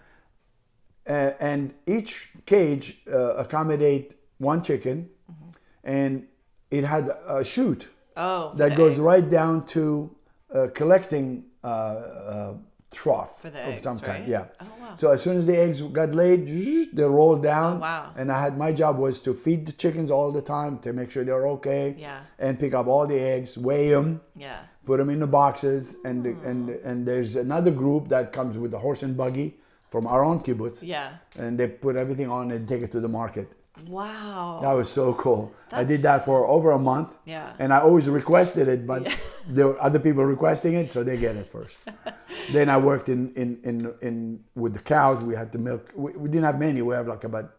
Speaker 2: And each cage accommodate 1 chicken, and it had a chute that goes right down to collecting trough
Speaker 1: for the
Speaker 2: of
Speaker 1: eggs,
Speaker 2: some kind.
Speaker 1: right?
Speaker 2: Yeah.
Speaker 1: Oh, wow.
Speaker 2: So as soon as the eggs got laid, they rolled down.
Speaker 1: Oh, wow.
Speaker 2: And my job was to feed the chickens all the time to make sure they're okay.
Speaker 1: Yeah.
Speaker 2: And pick up all the eggs, weigh them.
Speaker 1: Yeah.
Speaker 2: Put them in the boxes, and there's another group that comes with the horse and buggy from our own kibbutz.
Speaker 1: Yeah.
Speaker 2: And they put everything on and take it to the market.
Speaker 1: Wow.
Speaker 2: That was so cool. I did
Speaker 1: That's-
Speaker 2: that for over a month.
Speaker 1: Yeah.
Speaker 2: And I always requested it, but there were other people requesting it, so they get it first. Then I worked in with the cows. We had to milk. We didn't have many. We have like about,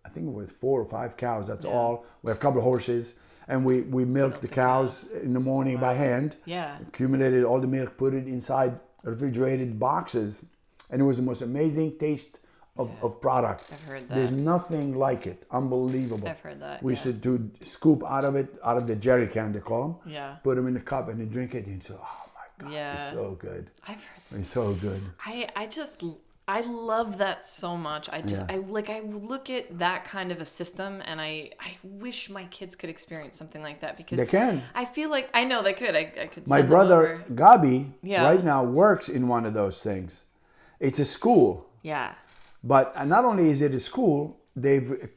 Speaker 2: I think it was 4 or 5 cows. That's all. We have a couple of horses, and we milked the cows in the morning by hand.
Speaker 1: Yeah.
Speaker 2: Accumulated all the milk, put it inside refrigerated boxes, and it was the most amazing taste of product.
Speaker 1: I've heard that.
Speaker 2: There's nothing like it. Unbelievable.
Speaker 1: I've heard that.
Speaker 2: We used to scoop out of the jerry can, they call them.
Speaker 1: Yeah.
Speaker 2: Put them in the cup and you drink it. And you say, oh my God,
Speaker 1: Yeah.
Speaker 2: it's so good.
Speaker 1: I've heard.
Speaker 2: It's so good.
Speaker 1: I love that so much. I look at that kind of a system, and I wish my kids could experience something like that, because
Speaker 2: They can.
Speaker 1: I feel like I know they could. I could.
Speaker 2: My
Speaker 1: send them
Speaker 2: brother
Speaker 1: over.
Speaker 2: Gabi
Speaker 1: Yeah.
Speaker 2: right now works in one of those things. It's a school.
Speaker 1: Yeah.
Speaker 2: But not only is it a school, they've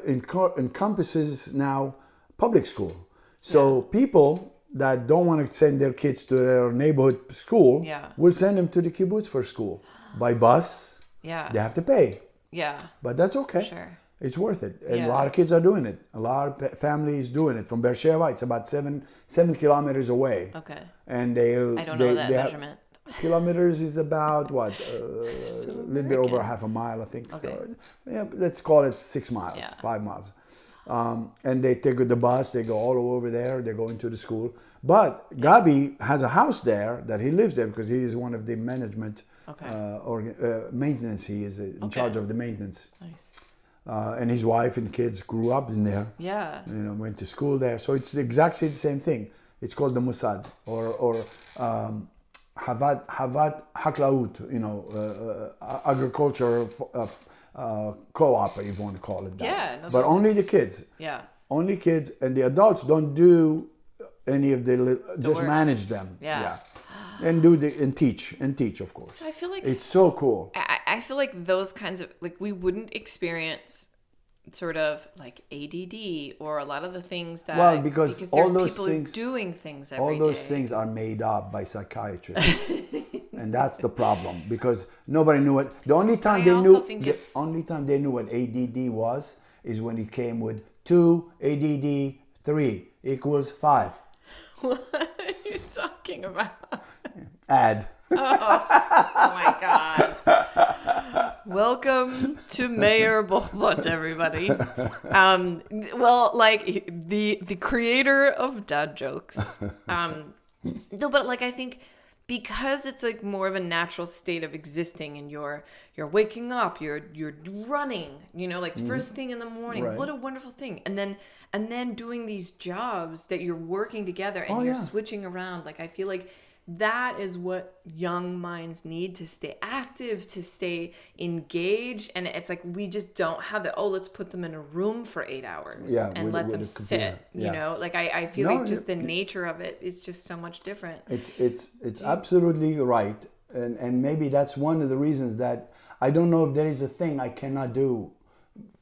Speaker 2: encompasses now public school. So people that don't want to send their kids to their neighborhood school will send them to the kibbutz for school. By bus,
Speaker 1: Yeah.
Speaker 2: they have to pay.
Speaker 1: Yeah.
Speaker 2: But that's okay.
Speaker 1: Sure.
Speaker 2: It's worth it. And
Speaker 1: Yeah.
Speaker 2: a lot of kids are doing it. A lot of families doing it. From Beersheba, it's about 7 kilometers away.
Speaker 1: Okay.
Speaker 2: And
Speaker 1: I don't know that measurement.
Speaker 2: Kilometers is about what? A little bit over half a mile, I think.
Speaker 1: Okay.
Speaker 2: Yeah, let's call it 6 miles,
Speaker 1: Yeah.
Speaker 2: 5 miles. And they take the bus, they go all over there, they go into the school. But Gabi has a house there that he lives there because he is one of the management maintenance. He is in charge of the maintenance.
Speaker 1: Nice.
Speaker 2: And his wife and kids grew up in there.
Speaker 1: Yeah.
Speaker 2: Went to school there. So it's exactly the same thing. It's called the Mossad or Havat Haklaut, agriculture co-op, if you want to call it that.
Speaker 1: Yeah, no,
Speaker 2: but only the kids.
Speaker 1: Yeah.
Speaker 2: Only kids, and the adults don't do any of just
Speaker 1: work.
Speaker 2: manage them.
Speaker 1: Yeah.
Speaker 2: And teach, of course.
Speaker 1: So I feel like
Speaker 2: It's so cool.
Speaker 1: I feel like those kinds of, like, we wouldn't experience sort of like ADD or a lot of the things that
Speaker 2: because
Speaker 1: there
Speaker 2: all
Speaker 1: are
Speaker 2: those
Speaker 1: people
Speaker 2: things,
Speaker 1: doing things every day.
Speaker 2: all those things are made up by psychiatrists, and that's the problem, because nobody knew it. The only time only time they knew what ADD was is when it came with 2 ADD 3 equals 5.
Speaker 1: What are you talking about?
Speaker 2: Add.
Speaker 1: Oh my God. Welcome to Mayor Bolbot, everybody. Well, like the creator of dad jokes. No, but like I think because it's like more of a natural state of existing, and you're waking up, you're running, like first thing in the morning.
Speaker 2: Right.
Speaker 1: What a wonderful thing. And then doing these jobs that you're working together and you're switching around. Like I feel like that is what young minds need to stay active, to stay engaged. And it's like we just don't have that, let's put them in a room for 8 hours and let them sit. Like I feel like just the nature of it is just so much different.
Speaker 2: It's absolutely right. And maybe that's one of the reasons that I don't know if there is a thing I cannot do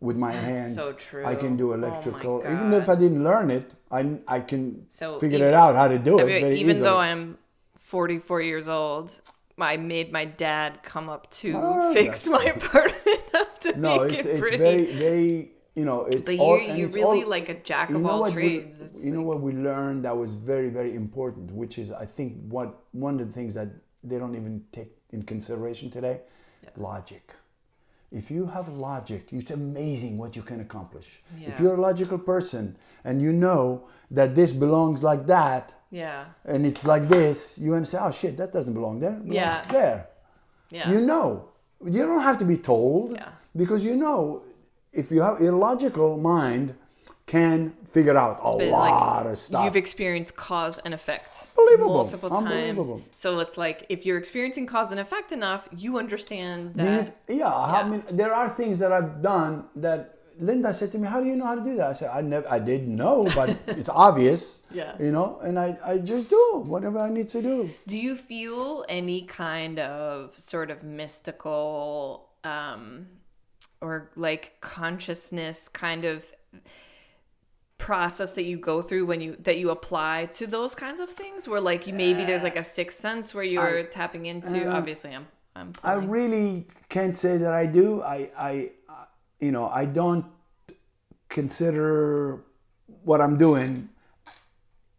Speaker 2: with my hands.
Speaker 1: So true.
Speaker 2: I can do electrical.
Speaker 1: Oh my
Speaker 2: Even if I didn't learn it, I can figure
Speaker 1: even,
Speaker 2: it out how to do it very
Speaker 1: even
Speaker 2: easily.
Speaker 1: though I'm 44 years old, I made my dad come up to fix my apartment up to make it pretty.
Speaker 2: It's very, very,
Speaker 1: But you're really like a jack of all trades.
Speaker 2: What we learned that was very, very important, which is, I think, one of the things that they don't even take in consideration today, logic. If you have logic, it's amazing what you can accomplish.
Speaker 1: Yeah.
Speaker 2: If you're a logical person and you know that this belongs like that, and it's like this, you want to say, oh shit, that doesn't belong there. It belongs there.
Speaker 1: Yeah.
Speaker 2: You don't have to be told, because if you have a logical mind, can figure out a lot of stuff.
Speaker 1: You've experienced cause and effect multiple times. So it's like if you're experiencing cause and effect enough, you understand that.
Speaker 2: I mean, there are things that I've done that Linda said to me, how do you know how to do that? I said, I didn't know, but it's obvious. And I just do whatever I need to do.
Speaker 1: Do you feel any kind of sort of mystical or like consciousness kind of process that you go through when you apply to those kinds of things, where like maybe there's like a sixth sense where you're tapping into? Obviously
Speaker 2: I really can't say that I do. I don't consider what I'm doing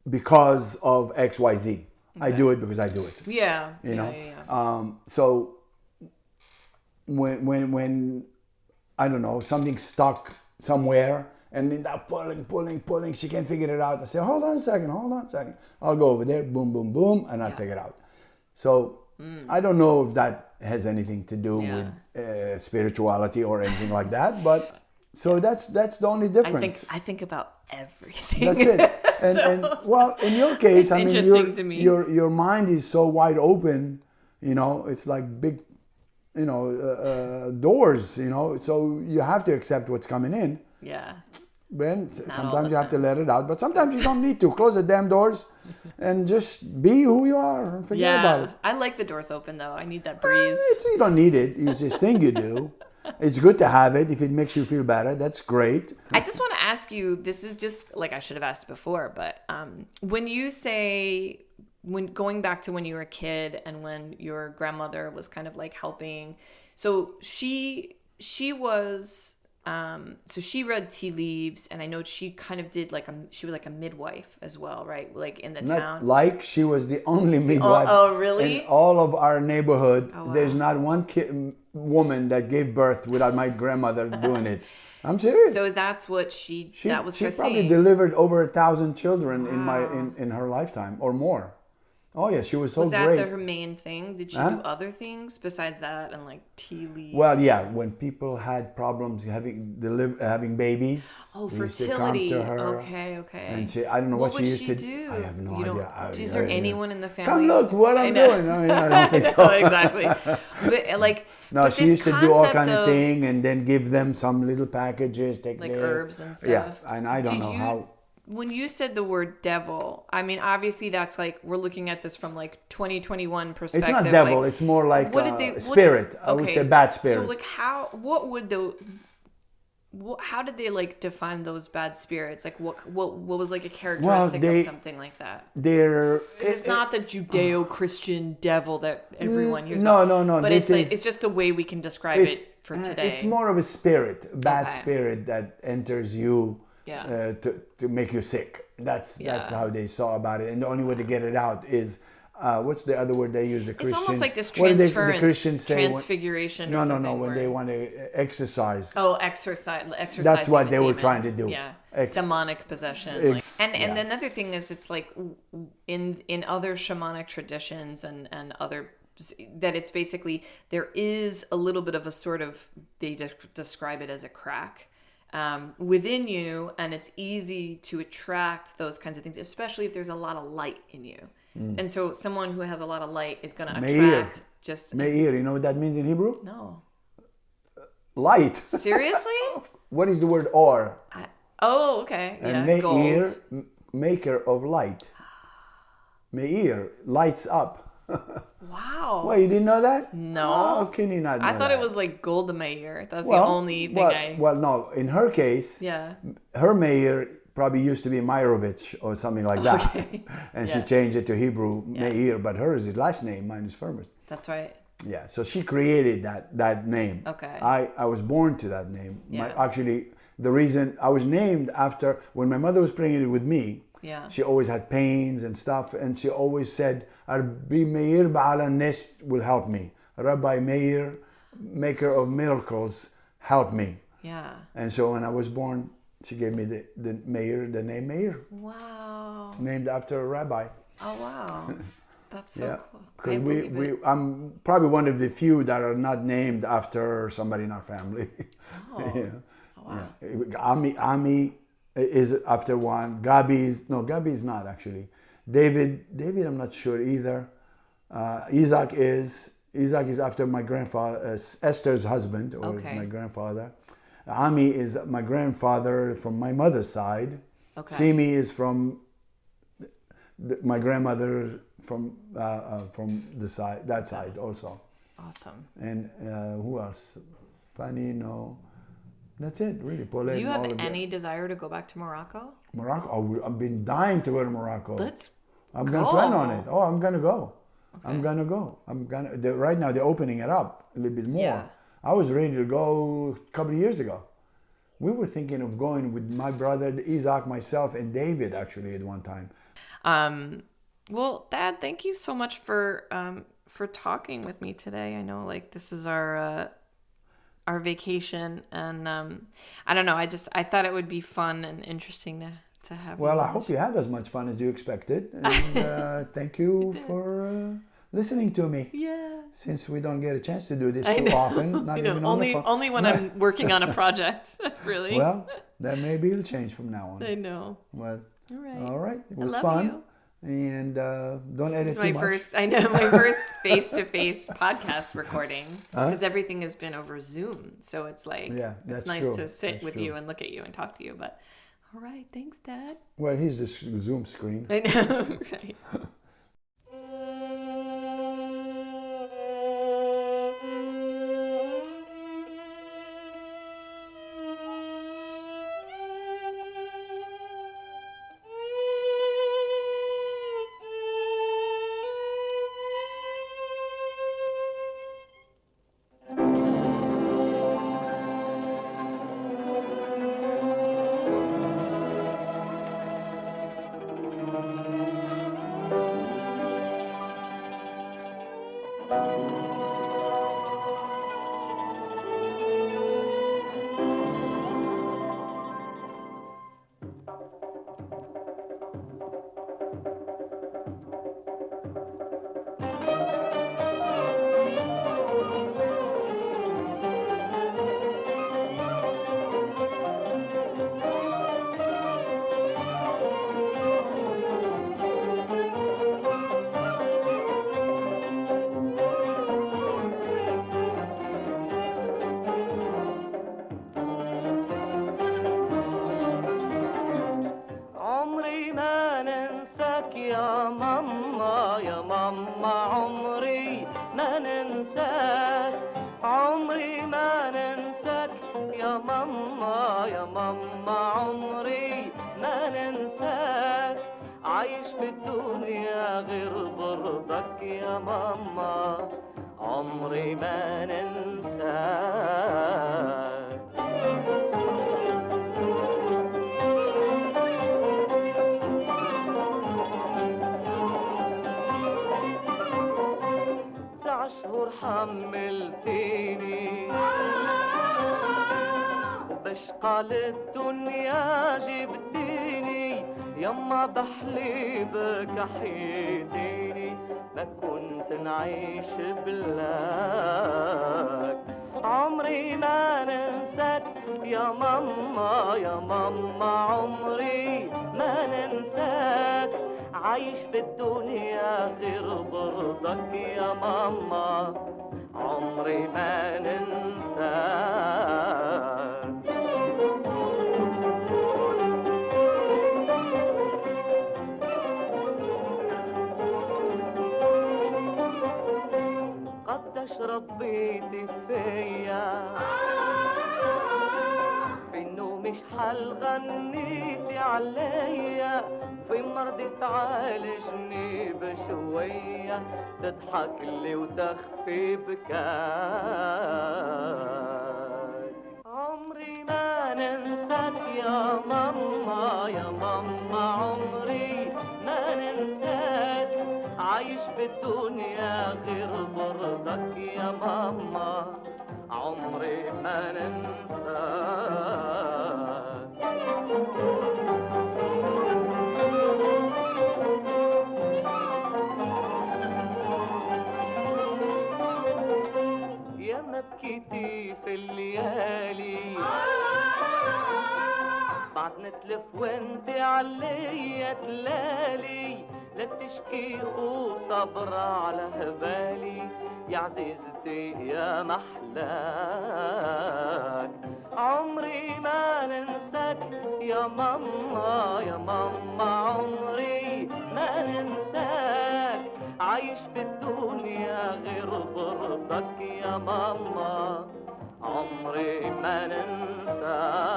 Speaker 2: because of XYZ. Okay. I do it because I do it.
Speaker 1: Yeah.
Speaker 2: You know? So when I don't know, something's stuck somewhere and in that pulling, she can't figure it out. I say, hold on a second. I'll go over there, boom, boom, boom, and I'll take it out. So I don't know if that has anything to do with spirituality or anything like that, but so that's the only difference.
Speaker 1: I think about everything.
Speaker 2: That's it. And well, in your case, I mean, your mind is so wide open. You know, it's like big, doors. You know, so you have to accept what's coming in.
Speaker 1: Yeah.
Speaker 2: Then sometimes you have to let it out, but sometimes you don't need to. Close the damn doors and just be who you are and forget about it.
Speaker 1: I like the doors open though. I need that breeze.
Speaker 2: You don't need it. You just think you do. It's good to have it. If it makes you feel better, that's great.
Speaker 1: I just want to ask you, this is just like I should have asked before, but when you say, when going back to when you were a kid and when your grandmother was kind of like helping, so she was... so she read tea leaves, and I know she kind of did she was like a midwife as well, right? Like in the town.
Speaker 2: Like she was the only midwife.
Speaker 1: Oh, really?
Speaker 2: In all of our neighborhood,
Speaker 1: wow.
Speaker 2: There's not one woman that gave birth without my grandmother doing it. I'm serious.
Speaker 1: So that's what that was her thing.
Speaker 2: She probably delivered over 1,000 children in her lifetime or more. Oh yeah, she was so great.
Speaker 1: Was that her main thing? Did she do other things besides that and like tea leaves?
Speaker 2: Well, yeah, when people had problems having babies,
Speaker 1: fertility.
Speaker 2: Used to come to her,
Speaker 1: okay.
Speaker 2: And I don't know what she used to
Speaker 1: do.
Speaker 2: I have no idea.
Speaker 1: Is there anyone in the family?
Speaker 2: Come look what I'm doing. I don't think so.
Speaker 1: Exactly. But
Speaker 2: she used to do all kind of thing and then give them some little packages,
Speaker 1: herbs and stuff.
Speaker 2: Yeah, and I don't know how.
Speaker 1: When you said the word devil, I mean, obviously that's like, we're looking at this from like 2021 perspective.
Speaker 2: It's not devil, it's more like spirit. I would say bad spirit.
Speaker 1: So like how did they like define those bad spirits? Like what was like a characteristic of something like that?
Speaker 2: It's
Speaker 1: not the Judeo-Christian devil that everyone hears about.
Speaker 2: No.
Speaker 1: But it's just the way we can describe it for today.
Speaker 2: It's more of a spirit, bad spirit that enters you. To make you sick. That's how they saw about it, and the only way to get it out is what's the other word they use? The Christians.
Speaker 1: It's almost like this transference,
Speaker 2: the Christians say
Speaker 1: transfiguration.
Speaker 2: No. When they want to exercise.
Speaker 1: Oh, exercise.
Speaker 2: That's what they were trying to do.
Speaker 1: Yeah, demonic possession. And another thing is, it's like in other shamanic traditions and other. That it's basically there is a little bit of a sort of, they describe it as a crack within you, and it's easy to attract those kinds of things, especially if there's a lot of light in you. And so someone who has a lot of light is going to attract just...
Speaker 2: Meir, you know what that means in Hebrew?
Speaker 1: No.
Speaker 2: Light.
Speaker 1: Seriously?
Speaker 2: What is the word or?
Speaker 1: Okay.
Speaker 2: And
Speaker 1: Meir,
Speaker 2: gold. Maker of light. Meir, lights up.
Speaker 1: Wow.
Speaker 2: Well, you didn't know that?
Speaker 1: No.
Speaker 2: How can you not know
Speaker 1: I thought
Speaker 2: that?
Speaker 1: it was like Golda Meir. That's the only thing
Speaker 2: Well, no. In her case, her Meir probably used to be Meirovich or something like that.
Speaker 1: Okay.
Speaker 2: And she changed it to Hebrew Meir, but hers is last name, mine is Firmus.
Speaker 1: That's right.
Speaker 2: Yeah, so she created that name.
Speaker 1: Okay.
Speaker 2: I was born to that name.
Speaker 1: Yeah.
Speaker 2: Actually, the reason I was named after, when my mother was pregnant with me, she always had pains and stuff, and she always said, Rabbi Meir Ba'ala Nes will help me. Rabbi Meir, maker of miracles, help me.
Speaker 1: Yeah.
Speaker 2: And so when I was born, she gave me the name Meir.
Speaker 1: Wow.
Speaker 2: Named after a rabbi.
Speaker 1: Oh, wow. That's so cool.
Speaker 2: Because I'm probably one of the few that are not named after somebody in our family.
Speaker 1: Oh. Oh, wow.
Speaker 2: Yeah. Ami is after one. Gabi is not actually. David, I'm not sure either. Isaac is after my grandfather, Esther's husband, or my grandfather. Ami is my grandfather from my mother's side. Okay. Simi is from my grandmother from that side also.
Speaker 1: Awesome.
Speaker 2: And who else? Fanny, no. That's it, really. Paulette,
Speaker 1: do you have any desire to go back to Morocco?
Speaker 2: Morocco? I've been dying to go to Morocco. I'm
Speaker 1: go.
Speaker 2: going to plan on it. Oh, I'm going to go.
Speaker 1: Okay.
Speaker 2: I'm going to go. Right now, they're opening it up a little bit more. Yeah. I was ready to go a couple of years ago. We were thinking of going with my brother Isaac, myself, and David actually at one time.
Speaker 1: Well, Dad, thank you so much for talking with me today. I know like this is our vacation, and I don't know. I thought it would be fun and interesting to have.
Speaker 2: Well, I hope you had as much fun as you expected, and thank you for listening to me.
Speaker 1: Yeah.
Speaker 2: Since we don't get a chance to do this too often, not even on the phone.
Speaker 1: Only when I'm working on a project, really.
Speaker 2: Well, that may be a change from now on.
Speaker 1: I know.
Speaker 2: Well,
Speaker 1: all right.
Speaker 2: It was
Speaker 1: I love
Speaker 2: fun.
Speaker 1: You.
Speaker 2: And don't edit too much.
Speaker 1: My first face-to-face podcast recording, because everything has been over Zoom. So it's like, it's nice to sit with you and look at you and talk to you. But all right, thanks, Dad.
Speaker 2: Well, here's the Zoom screen.
Speaker 1: I know, right.
Speaker 3: حملتيني وبشقى للدنيا جبتيني يما بحليبك حيديني ما كنت نعيش بلاك عمري ما ننساك يا ماما يا ماما عمري ما ننساك عايش في الدنيا غير برضك يا ماما عمري ما ننساك قديش ربيتي فيا انه مش حال غنيتي عليا في مرضي تعالجني بشوية تضحك لي وتخفي بكاك عمري ما ننساك يا ماما يا ماما عمري ما ننساك عايش بالدنيا غير برضك يا ماما عمري ما ننساك يا ما بكيتي في الليالي بعد نتلف وانت عليا تلالي لا تشكي وصبر على هبالي يا عزيزتي يا محلاك عمري ما ننساك يا ماما يا ماما عمري ما ننساك عايش في الدنيا غير برضك يا ماما عمري ما ننساك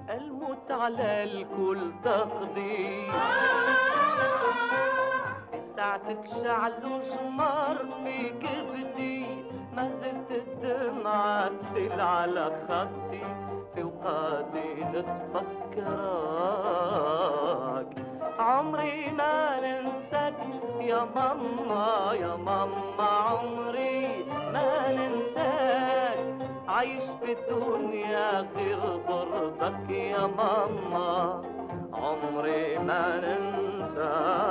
Speaker 3: الموت على الكل كل تقدير. ساعتك شعل وشمر في كبدي، ما زلت الدمعة تسيل على خدي، في وقادي نتفكرك. عمري ما ننساك يا ماما يا ماما، عمري ما ننساك. عايش في الدنيا غير غربتك يا ماما، عمري ما ننساك.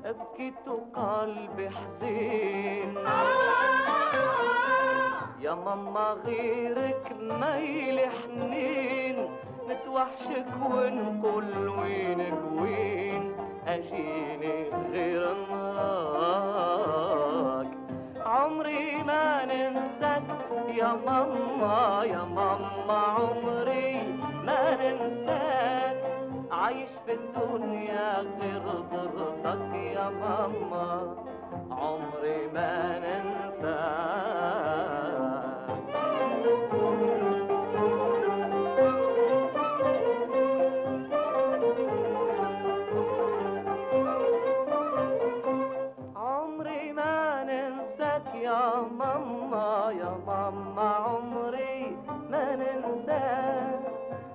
Speaker 3: أبكيت وقلبي حزين يا ماما، غيرك ما يلحنين. نتوحشك ونقول وينك وين، أجيني غير نراك. عمري ما ننساك يا ماما يا ماما، عمري ما ننساك. عايش في الدنيا غير ضربك يا ماما، عمري ما ننساك. عمري ما ننساك يا ماما يا ماما، عمري ما ننساك.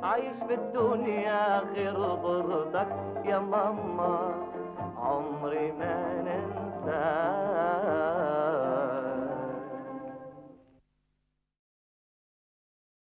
Speaker 3: عايش في الدنيا غير برضك يا ماما، عمري ما ننساك.